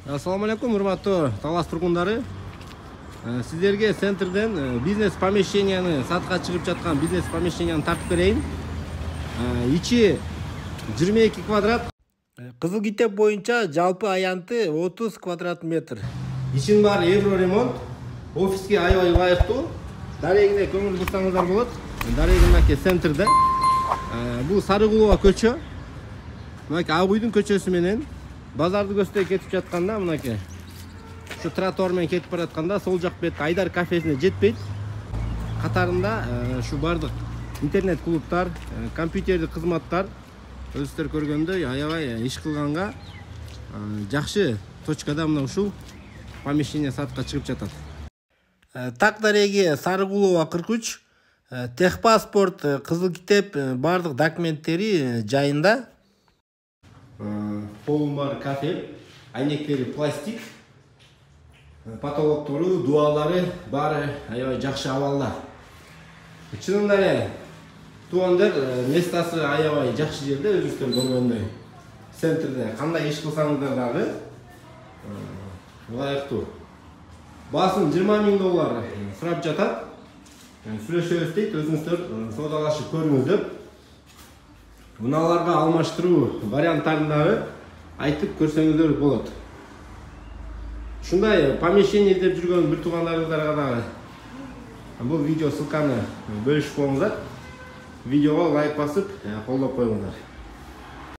Assalamu алейкум, урматтуу Талас тургундары. Сиздерге центрден бизнес помещенияны сатка чыгып жаткан бизнес помещенияны тартып берейин. Ичи 22 квадрат. Кызыл китеп боюнча жалпы аянты 30 квадрат метр. Ичин бар евро ремонт. Офиске аябай ылайыктуу. Дарегине көңүл бурсаңыздар болот. Дарегинаке центрде. Бул Сарыгулова көчө. Мынакей Абуйдун көчөсү менен базарды көздөй кетип жатканда, мынакей şu тротуар менен кетип баратканда сол жак бет Айдар кафесине жетпейт. Катарында şu бардык интернет клубтар, компьютердик кызматтар өзүңүздөр көргөндөй аябай иш кылганга жакшы точкада мына ушул помещение сатка чыгып жатат. Так дареги Сарыгулова 43, техпаспорт, кызыл китеп бардык документтери жайында. Полун бар кафе, айнектери пластик, потолоктору, дуалары бары аябай жакшы абалда. Чынында эле туугандар местасы аябай жакшы жерде, өзүңүздөр көргөндөй. Центрде кандай иш кылсаңыздар дагы ылайыктуу. Баасын $20,000 сурап жатат. Сүйлөшөбүз дейт, өзүңүздөр соодалашып көрүңүздөр. Мыналарга алмаштыруу варианттарын дагы айтып көрсөңүздөр болот. Ушундай помещение издеп жүргөн бир туугандарыңыздарга дагы бул видео ссылканы бөлүшүп коюңуздар. Видеого лайк басып, колдоп коюңуздар.